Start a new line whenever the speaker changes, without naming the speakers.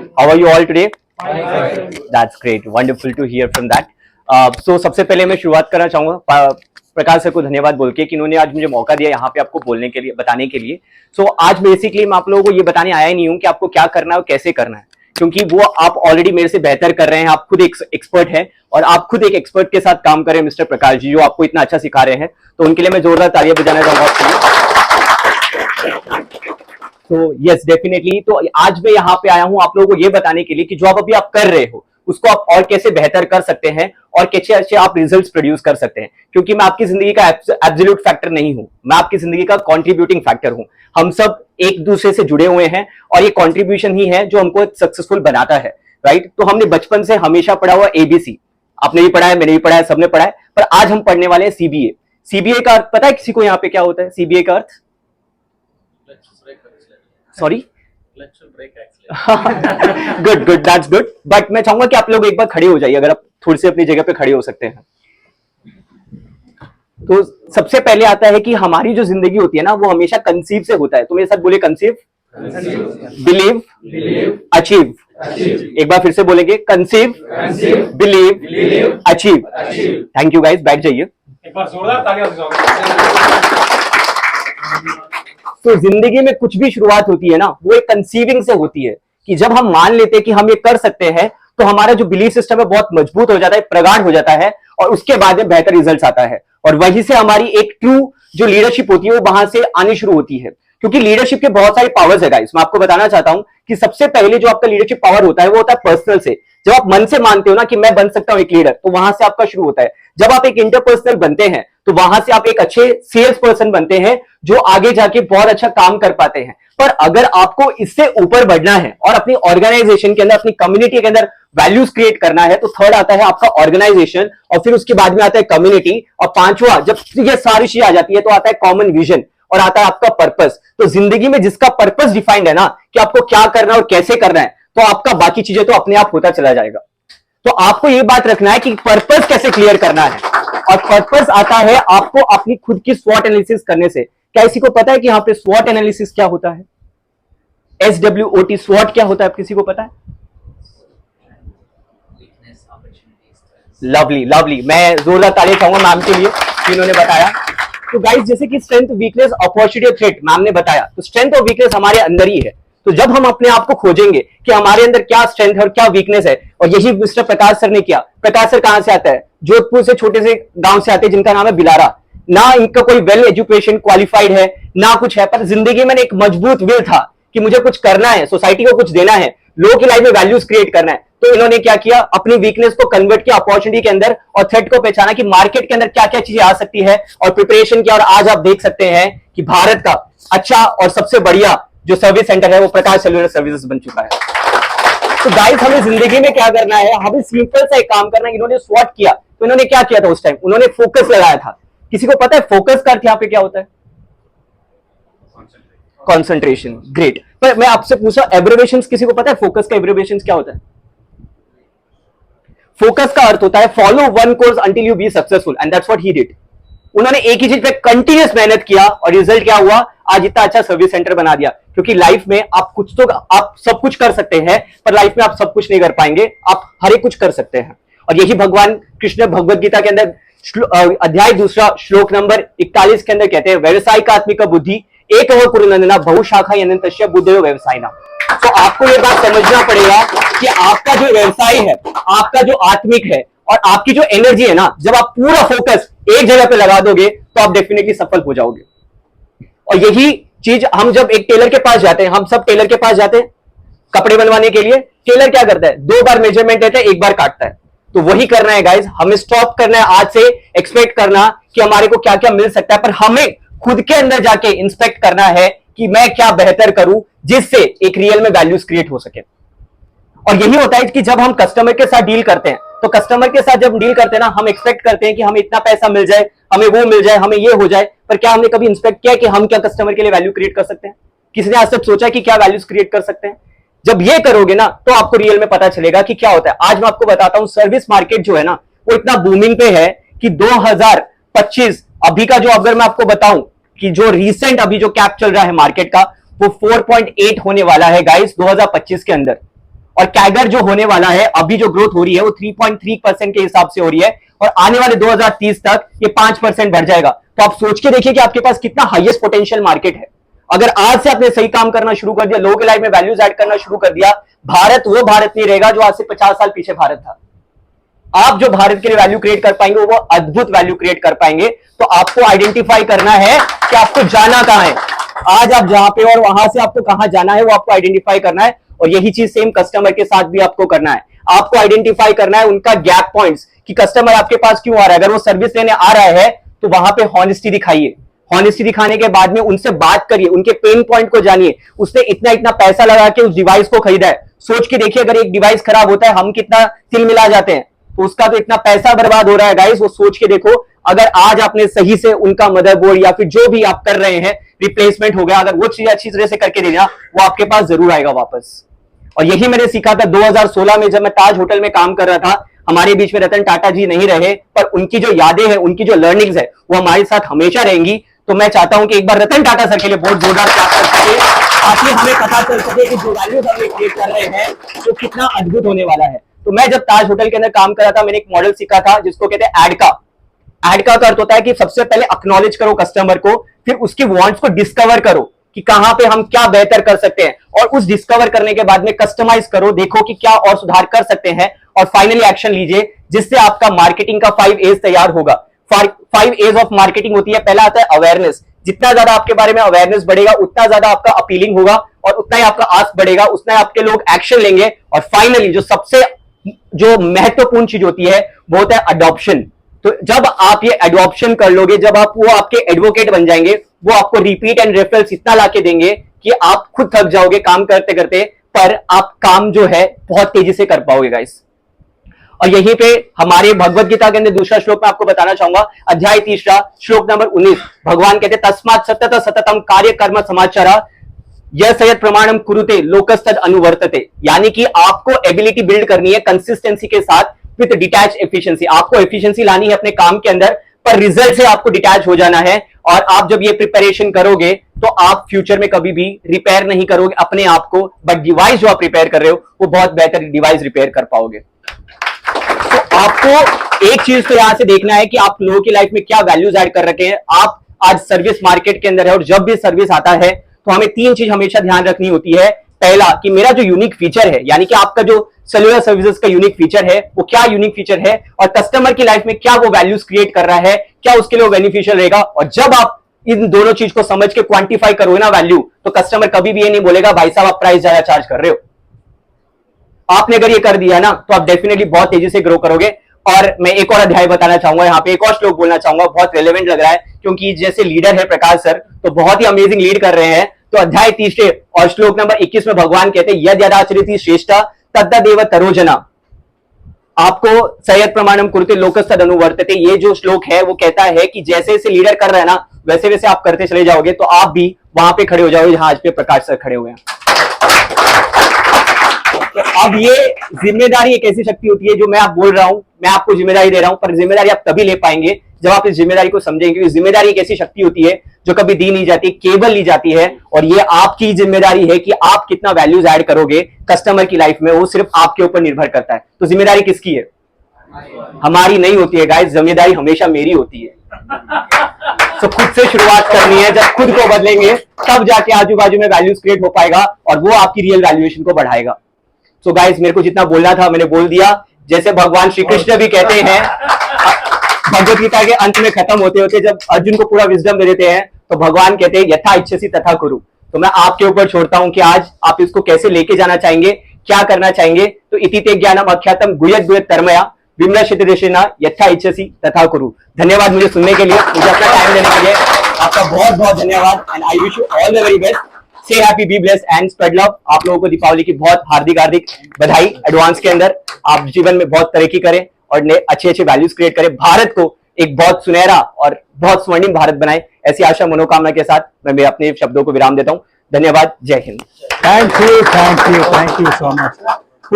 How are you all today? That's great. Wonderful to hear from that. So सबसे पहले मैं शुरुआत करना चाहूंगा प्रकाश सर को धन्यवाद बोल के कि इन्होंने आज मुझे मौका दिया यहाँ पे आपको बोलने के लिए, बताने के लिए। आज बेसिकली मैं आप लोगों को ये बताने आया नहीं हूँ कि आपको क्या करना है और कैसे करना है, क्योंकि वो आप ऑलरेडी मेरे से बेहतर कर रहे हैं। आप खुद एक एक्सपर्ट हैं और आप खुद एक एक्सपर्ट के साथ काम कर रहे हैं, मिस्टर प्रकाश जी, जो आपको इतना अच्छा सिखा रहे हैं। तो उनके लिए मैं जोरदार तालियां बजाना चाहूंगा। तो यस डेफिनेटली, तो आज मैं यहाँ पे आया हूँ आप लोगों को ये बताने के लिए कि जो आप अभी आप कर रहे हो उसको आप और कैसे बेहतर कर सकते हैं और कैसे अच्छे आप रिजल्ट्स प्रोड्यूस कर सकते हैं। क्योंकि मैं आपकी जिंदगी का एब्सोल्यूट फैक्टर नहीं हूं, मैं आपकी जिंदगी का कंट्रीब्यूटिंग फैक्टर हूं। हम सब एक दूसरे से जुड़े हुए हैं और ये कंट्रीब्यूशन ही है जो हमको सक्सेसफुल बनाता है, राइट। तो हमने बचपन से हमेशा पढ़ा हुआ एबीसी, आपने भी पढ़ा है, मैंने भी पढ़ा है, सबने पढ़ा है, पर आज हम पढ़ने वाले हैं सीबीए। सीबीए का अर्थ पता है किसी को यहाँ पे क्या होता है? सीबीए का अर्थ, sorry, good good, that's good. But मैं चाहूंगा कि आप लोग एक बार खड़े हो जाइए, अगर आप थोड़ी सी अपनी जगह पे खड़े हो सकते हैं। तो सबसे पहले आता है कि हमारी जो जिंदगी होती है ना, वो हमेशा कंसीव से होता है। तो मेरे साथ बोले, कंसीव, बिलीव, अचीव। एक बार फिर से बोलेंगे, conceive, believe, achieve. Thank you guys, बैठ जाइए। एक बार जोरदार तालियां। तो जिंदगी में कुछ भी शुरुआत होती है ना, वो एक कंसीविंग से होती है कि जब हम मान लेते हैं कि हम ये कर सकते हैं, तो हमारा जो बिलीफ सिस्टम है बहुत मजबूत हो जाता है, प्रगाढ़ हो जाता है, और उसके बाद में बेहतर रिजल्ट्स आता है। और वहीं से हमारी एक ट्रू जो लीडरशिप होती है वो वहां से आनी शुरू होती है। क्योंकि लीडरशिप के बहुत सारे पावर्स है गाइस। मैं आपको बताना चाहता हूं कि सबसे पहले जो आपका लीडरशिप पावर होता है वो होता है पर्सनल से। जब आप मन से मानते हो ना कि मैं बन सकता हूं एक लीडर, तो वहां से आपका शुरू होता है। जब आप एक इंटरपर्सनल बनते हैं तो वहां से आप एक अच्छे सेल्स पर्सन बनते हैं जो आगे जाके बहुत अच्छा काम कर पाते हैं। पर अगर आपको इससे ऊपर बढ़ना है और अपनी ऑर्गेनाइजेशन के अंदर, अपनी कम्युनिटी के अंदर वैल्यूज क्रिएट करना है, तो थर्ड आता है आपका ऑर्गेनाइजेशन, और फिर उसके बाद में आता है कम्युनिटी, और पांचवा जब ये सारी चीजें आ जाती है तो आता है कॉमन विजन और आता है आपका पर्पस। तो जिंदगी में जिसका पर्पस डिफाइंड है ना कि आपको क्या करना है और कैसे करना है, तो आपका बाकी चीजें तो अपने आप होता चला जाएगा। तो आपको ये बात रखना है कि पर्पस कैसे क्लियर करना है, और पर्पस आता है आपको अपनी खुद की स्वॉट एनालिसिस करने से। क्या किसी को पता है कि यहाँ पे स्वॉट एनालिसिस क्या होता है? SWOT, स्वॉट क्या होता है? किसी को पता है? लवली लवली, मैं जोरदार तालियां चाहूंगा मैम के लिए कि इन्होंने बताया। तो गाइस, जैसे कि strength, weakness, opportunity, threat ma'am ने बताया, तो स्ट्रेंथ और वीकनेस हमारे अंदर ही है। तो जब हम अपने आप को खोजेंगे कि हमारे अंदर क्या स्ट्रेंथ है और क्या वीकनेस है, और यही मिस्टर प्रकाश सर ने किया। प्रकाश सर कहां से आता है? जोधपुर से, छोटे से गांव से आते हैं जिनका नाम है बिलारा। ना इनका कोई वेल एजुकेशन क्वालिफाइड है ना कुछ है, पर जिंदगी में एक मजबूत विल था कि मुझे कुछ करना है, सोसाइटी को कुछ देना है, लोगों की लाइफ में वैल्यूज क्रिएट करना है। तो इन्होंने क्या किया? अपनी वीकनेस को कन्वर्ट किया अपॉर्चुनिटी के अंदर, और थ्रेट को पहचाना कि मार्केट के अंदर क्या क्या चीजें आ सकती है, और प्रिपरेशन किया। और आज आप देख सकते हैं कि भारत का अच्छा और सबसे बढ़िया जो सर्विस सेंटर है वो प्रकाश सेल्युलर सर्विसेज बन चुका है। तो गाइस, हमें जिंदगी में क्या करना है? हमें सिंपल सा एक काम करना है। इन्होंने स्वॉट किया, तो इन्होंने क्या किया था उस टाइम? उन्होंने फोकस लगाया था। किसी को पता है फोकस का अर्थ यहाँ पे क्या होता है? कॉन्सेंट्रेशन। ग्रेट। पर मैं आपसे पूछा, एब्रिविएशंस किसी को पता है फोकस का एब्रिविएशंस क्या होता है? फोकस का अर्थ होता है follow one course until you be successful, and that's what he did. उन्होंने एक ही चीज पे कंटिन्यूअस मेहनत किया, और रिजल्ट क्या हुआ? आज इतना अच्छा सर्विस सेंटर बना दिया। क्योंकि लाइफ में आप कुछ तो, आप सब कुछ कर सकते हैं, पर लाइफ में आप सब कुछ नहीं कर पाएंगे, आप हर एक कुछ कर सकते हैं। और यही भगवान कृष्ण भगवद गीता के अंदर अध्याय 2 श्लोक नंबर 41 के अंदर कहते हैं, व्यवसाय का आत्मिक बुद्धि एक कुरुनंदना बहुशाखा यनंतस्य बुद्धयो व्यवसायना। तो आपको ये बात समझना पड़ेगा कि आपका जो व्यवसाय है, आपका जो आत्मिक है, और आपकी जो एनर्जी है ना, जब आप पूरा फोकस एक जगह पे लगा दोगे तो आप डेफिनेटली सफल हो जाओगे। और यही चीज हम जब एक टेलर के पास जाते हैं, हम सब टेलर के पास जाते हैं कपड़े बनवाने के लिए। टेलर क्या करता है? 2 बार मेजरमेंट लेता है, 1 बार काटता है। तो वही करना है गाइस, हमें स्टॉप करना है आज से एक्सपेक्ट करना कि हमारे को क्या क्या मिल सकता है, पर हमें खुद के अंदर जाके इंस्पेक्ट करना है कि मैं क्या बेहतर करूं जिससे एक रियल में वैल्यूज क्रिएट हो सके। और यही होता है कि जब हम कस्टमर के साथ डील करते हैं, तो कस्टमर के साथ जब डील करते हैं ना, हम एक्सपेक्ट करते हैं कि हमें इतना पैसा मिल जाए, हमें वो मिल जाए, हमें ये हो जाए। पर क्या हमने कभी इंस्पेक्ट किया कि हम क्या कस्टमर के लिए वैल्यू क्रिएट कर सकते हैं? किसी ने आज तक सोचा कि क्या वैल्यूज क्रिएट कर सकते हैं? जब ये करोगे ना, तो आपको रियल में पता चलेगा कि क्या होता है। आज मैं आपको बताता हूं, सर्विस मार्केट जो है ना, वो इतना बूमिंग पे है कि 2025 अभी का जो, अगर मैं आपको बताऊं कि जो रिसेंट अभी जो कैप चल रहा है मार्केट का, वो 4.8 होने वाला है गाइस 2025 के अंदर। और कैगर जो होने वाला है, अभी जो ग्रोथ हो रही है वो 3.3% के हिसाब से हो रही है, और आने वाले 2030 तक ये 5% बढ़ जाएगा। तो आप सोच के देखिए कि आपके पास कितना हाईएस्ट पोटेंशियल मार्केट है। अगर आज से आपने सही काम करना शुरू कर दिया, लोगों की लाइफ में वैल्यूज ऐड करना शुरू कर दिया, भारत वो भारत नहीं रहेगा जो आज से 50 साल पीछे भारत था। आप जो भारत के लिए वैल्यू क्रिएट कर पाएंगे वो अद्भुत वैल्यू क्रिएट कर पाएंगे। तो आपको आइडेंटिफाई करना है कि आपको जाना कहां है, आज आप जहां पे और वहां से आपको कहां जाना है वो आपको आइडेंटिफाई करना है। और यही चीज सेम कस्टमर के साथ भी आपको करना है। आपको आइडेंटिफाई करना है उनका गैप पॉइंट्स, कि कस्टमर आपके पास क्यों आ रहा है। अगर वो सर्विस लेने आ रहा है तो वहां पे हॉनेस्टी दिखाइए। हॉनेस्टी दिखाने के बाद में उनसे बात करिए, उनके पेन पॉइंट को जानिए। उसने इतना इतना पैसा लगा के उस डिवाइस को खरीदा है, सोच के देखिए अगर एक डिवाइस खराब होता है हम कितना तिल मिला जाते हैं, तो उसका तो इतना पैसा बर्बाद हो रहा है गाइस, वो सोच के देखो। अगर आज आपने सही से उनका मदरबोर्ड या फिर जो भी आप कर रहे हैं रिप्लेसमेंट हो गया, अगर वो चीज अच्छी तरह से करके देना, वो आपके पास जरूर आएगा वापस। और यही मैंने सीखा था 2016 में, जब मैं ताज होटल में काम कर रहा था। हमारे बीच में रतन टाटा जी नहीं रहे, पर उनकी जो यादें हैं, उनकी जो लर्निंग्स है, वो हमारे साथ हमेशा रहेंगी। तो मैं चाहता हूं कि एक बार रतन टाटा सर के लिए बहुत जोरदार क्लैप कर सके, ताकि हमें पता चल सके कि जो वैल्यूज हम क्रिएट कर रहे हैं वो कितना अद्भुत होने वाला है। तो मैं जब ताज होटल के अंदर काम कर रहा था, मैंने एक मॉडल सीखा था जिसको कहते हैं एड का। एड का अर्थ होता है कि सबसे पहले एक्नॉलेज करो कस्टमर को, फिर उसकी वांट्स को डिस्कवर करो कि कहां पे हम क्या बेहतर कर सकते हैं, और उस डिस्कवर करने के बाद में कस्टमाइज करो, देखो कि क्या और सुधार कर सकते हैं, और फाइनली एक्शन लीजिए, जिससे आपका मार्केटिंग का 5 A's तैयार होगा। 5 A's ऑफ मार्केटिंग होती है। पहला आता है अवेयरनेस। जितना ज्यादा आपके बारे में अवेयरनेस बढ़ेगा, उतना ज्यादा आपका अपीलिंग होगा, और उतना ही आपका आस्क बढ़ेगा, उतना ही आपके लोग एक्शन लेंगे। और फाइनली जो सबसे जो महत्वपूर्ण चीज होती है वो होता है अडॉप्शन। तो जब आप ये एडॉप्शन कर लोगे, जब आप वो आपके एडवोकेट बन जाएंगे, वो आपको रिपीट एंड रेफरल्स इतना लाके देंगे कि आप खुद थक जाओगे काम करते करते, पर आप काम जो है बहुत तेजी से कर पाओगे गाइस। और यहीं पे हमारे भगवत गीता के अंदर दूसरा श्लोक मैं आपको बताना चाहूंगा, अध्याय 3 श्लोक नंबर 19। भगवान कहते तस्मात् सतत सततम कार्य कर्म समाचारा यह सयत प्रमाणम कुरुते लोकस्तद अनुवर्तते। यानी कि आपको एबिलिटी बिल्ड करनी है कंसिस्टेंसी के साथ विद डिटैच एफिशिएंसी। आपको एफिशिएंसी लानी है अपने काम के अंदर, पर रिजल्ट से आपको डिटैच हो जाना है। और आप जब ये प्रिपरेशन करोगे तो आप फ्यूचर में कभी भी रिपेयर नहीं करोगे अपने आप को, बट डिवाइस जो आप रिपेयर कर रहे हो वो बहुत बेहतर डिवाइस रिपेयर कर पाओगे। तो आपको एक चीज तो यहां से देखना है कि आप लोगों की लाइफ में क्या वैल्यूज ऐड कर रखे हैं। आप आज सर्विस मार्केट के अंदर है, और जब भी सर्विस आता है तो हमें 3 चीज हमेशा ध्यान रखनी होती है। पहला कि मेरा जो यूनिक फीचर है, यानी कि आपका जो सेलुलर सर्विसेज का यूनिक फीचर है वो क्या यूनिक फीचर है, और कस्टमर की लाइफ में क्या वो वैल्यूज क्रिएट कर रहा है, क्या उसके लिए बेनिफिशियल रहेगा। और जब आप इन दोनों चीज को समझ के क्वांटिफाई करोगे ना वैल्यू, तो कस्टमर कभी भी ये नहीं बोलेगा भाई साहब आप प्राइस ज्यादा चार्ज कर रहे हो। आपने अगर ये कर दिया ना तो आप डेफिनेटली बहुत तेजी से ग्रो करोगे। और मैं एक और अध्याय बताना चाहूंगा, यहाँ पे एक और श्लोक बोलना चाहूंगा, बहुत रेलेवेंट लग रहा है क्योंकि जैसे लीडर है प्रकाश सर, तो बहुत ही अमेजिंग लीड कर रहे हैं। तो अध्याय 30 और श्लोक नंबर 21 में भगवान कहते हैं यद यदाचरति श्रेष्ठा तद्देव तरोजना आपको सयत प्रमाणम कुरुते लोकस्तद अनुवर्तते। ये जो श्लोक है वो कहता है कि जैसे जैसे लीडर कर रहा है ना, वैसे वैसे आप करते चले जाओगे तो आप भी वहां पे खड़े हो जाओगे जहां आज पे प्रकाश सर खड़े हुए हैं। तो अब ये जिम्मेदारी एक ऐसी शक्ति होती है जो मैं आप बोल रहा हूं, मैं आपको जिम्मेदारी दे रहा हूं, पर जिम्मेदारी आप तभी ले पाएंगे जब आप इस जिम्मेदारी को समझेंगे। क्योंकि जिम्मेदारी एक ऐसी शक्ति होती है जो कभी दी नहीं जाती, केवल ली जाती है। और ये आपकी जिम्मेदारी है कि आप कितना वैल्यूज ऐड करोगे कस्टमर की लाइफ में, वो सिर्फ आपके ऊपर निर्भर करता है। तो जिम्मेदारी किसकी है? हमारी नहीं होती है गाइस, जिम्मेदारी हमेशा मेरी होती है। तो खुद से शुरुआत करनी है। जब खुद को बदलेंगे तब जाके आजू बाजू में वैल्यूज क्रिएट हो पाएगा, और वो आपकी रियल वैल्यूएशन को बढ़ाएगा। सो गाइस मेरे को जितना बोलना था मैंने बोल दिया। जैसे भगवान श्री कृष्ण भी कहते हैं भगवत गीता के अंत में खत्म होते होते जब अर्जुन को पूरा विजडम दे देते हैं, तो भगवान कहते हैं यथा इच्छसि तथा कुरु। तो मैं आपके ऊपर छोड़ता हूं कि आज आप इसको कैसे लेके जाना चाहेंगे, क्या करना चाहेंगे। तो इति ते ज्ञानम अख्यातम गुह्यत गुह्यत तन्मया विमर्शित देशेना यथा इच्छसि तथा कुरु। धन्यवाद मुझे सुनने के लिए, मुझे अपना टाइम देने के लिए आपका बहुत बहुत धन्यवाद। And I wish you all the very best. Stay happy, be blessed and spread love. आप लोगों को दीपावली की बहुत हार्दिक हार्दिक बधाई एडवांस के अंदर। आप जीवन में बहुत तरक्की करें और अच्छे अच्छे वैल्यूज क्रिएट करें, भारत को एक बहुत सुनहरा और बहुत स्वर्णिम भारत बनाए, ऐसी आशा मनोकामना के साथ मैं अपने शब्दों को विराम देता हूं। धन्यवाद, जय Hind.
Thank you so much.